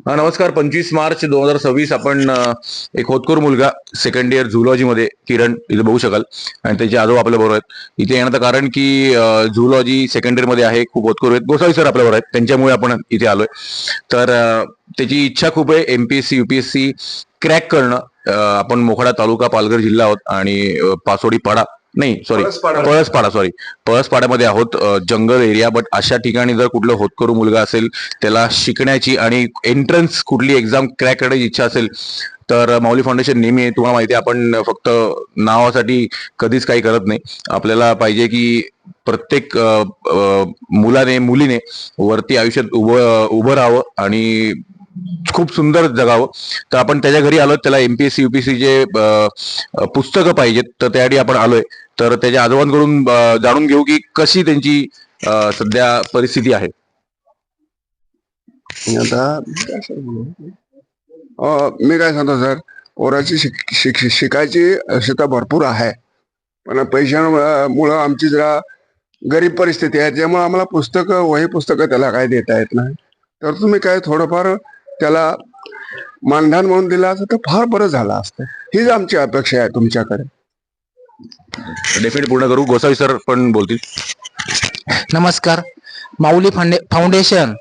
हा नमस्कार. 25 मार्च 2026 आपण एक होतकरू मुलगा सेकंड इयर झुलॉजी मध्ये किरण इथे बघू शकाल आणि त्याचे आजोबा आपल्या बरोबर आहेत. इथे येण्याचं कारण की झुलॉजी सेकंड इयर मध्ये आहे, खूप होतकरू आहेत. गोसावी सर आपल्या बरोबर आहेत, त्यांच्यामुळे आपण इथे आलोय. तर त्याची इच्छा खूप आहे एमपीएससी युपीएससी क्रॅक करणं. आपण मोखाडा तालुका पालघर जिल्हा आहोत आणि पासोडी पाडा नाही सॉरी पळसपाडा पळसपाड्यामध्ये आहोत. जंगल एरिया, बट अशा ठिकाणी जर कुठलं होतकरू मुलगा असेल, त्याला शिकण्याची आणि एंट्रन्स कुठली एक्झाम क्रॅक करण्याची इच्छा असेल तर माऊली फाउंडेशन नेहमी, तुम्हाला माहिती आहे, आपण फक्त नावासाठी कधीच काही करत नाही. आपल्याला पाहिजे की प्रत्येक मुलाने मुलीने वरती आयुष्यात उभं राहावं आणि खूप सुंदर जगावं. तर आपण त्याच्या घरी आलो, त्याला एमपीएससी युपीएससीचे पुस्तकं पाहिजेत, तर त्यासाठी आपण आलोय. तर त्याच्या आजोबांकडून जाणून घेऊ की कशी त्यांची सध्या परिस्थिती आहे. आता मी काय सांगतो सर, पोराची शिकायची क्षमता भरपूर आहे, पण पैशामुळं आमची जरा गरीब परिस्थिती आहे, त्यामुळे आम्हाला पुस्तकं वही पुस्तकं त्याला काय देता येत नाही. तर तुम्ही काय थोडंफार त्याला मानधन म्हणून दिलं असतं तर फार बरं झालं असतं. हीच आमची अपेक्षा आहे तुमच्याकडे. डेफिनेट पूर्ण करू. गोसावी सर पण बोलतील. नमस्कार. माऊली फाउंडेशन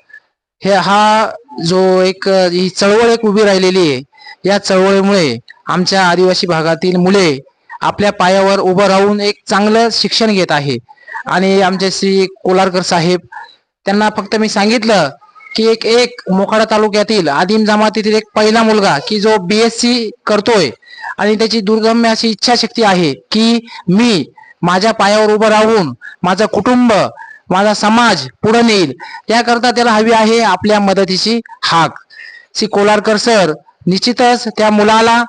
हा जो एक ही चळवळ एक उभी राहिलेली आहे. या चळवळीमुळे आमच्या आदिवासी भागातील मुले आपल्या पायावर उभं राहून एक चांगलं शिक्षण घेत आहे. आणि आमचे श्री कोलारकर साहेब, त्यांना फक्त मी सांगितलं की एक एक मोखाडा तालुक्यातील आदिम जमातीतील एक पहिला मुलगा की जो बीएससी करतोय आणि त्याची दुर्गम्य अशी इच्छाशक्ती आहे की मी माझ्या पायावर उभं राहून माझं कुटुंब, माझा समाज पुढे नेईल, याकरता त्याला हवी आहे आपल्या मदतीची हाक. श्री कोलारकर सर निश्चितच त्या मुलाला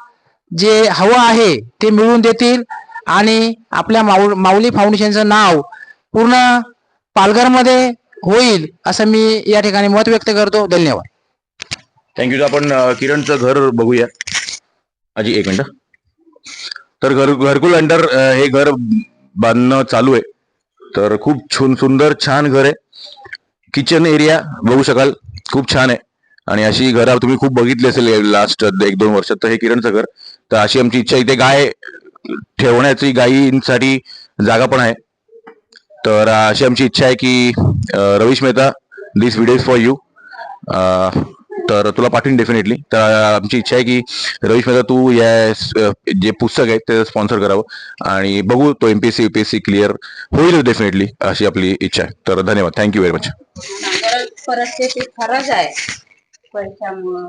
जे हवं आहे ते मिळवून देतील आणि आपल्या माऊली फाउंडेशनचं नाव पूर्ण पालघरमध्ये होईल असं मी या ठिकाणी मत व्यक्त करतो. धन्यवाद. थँक्यू. आपण किरणचं घर बघूया. आजी एक मिनिट. तर घरकुल अंडर हे घर बांधणं चालू आहे. तर खूप सुंदर छान घर आहे. किचन एरिया बघू शकाल, खूप छान आहे. आणि अशी घरं तुम्ही खूप बघितली असेल लास्ट 1-2 वर्षात. तर हे किरणचं घर. तर अशी आमची इच्छा, इथे गाय ठेवण्याची, गायींसाठी जागा पण आहे. तर अशी आमची इच्छा आहे की रवीश मेहता, दिस व्हिडिओ इज फॉर यू. तर तुला पाठवीन डेफिनेटली. तर आमची इच्छा आहे की रवीश मेहता, तू या जे पुस्तक आहे ते स्पॉन्सर करावं आणि बघू तो एमपीएससी युपीएससी क्लिअर होईल डेफिनेटली, अशी आपली इच्छा आहे. तर धन्यवाद. Thank you very much. परिस्थिती खरंच आहे पैशामुळं.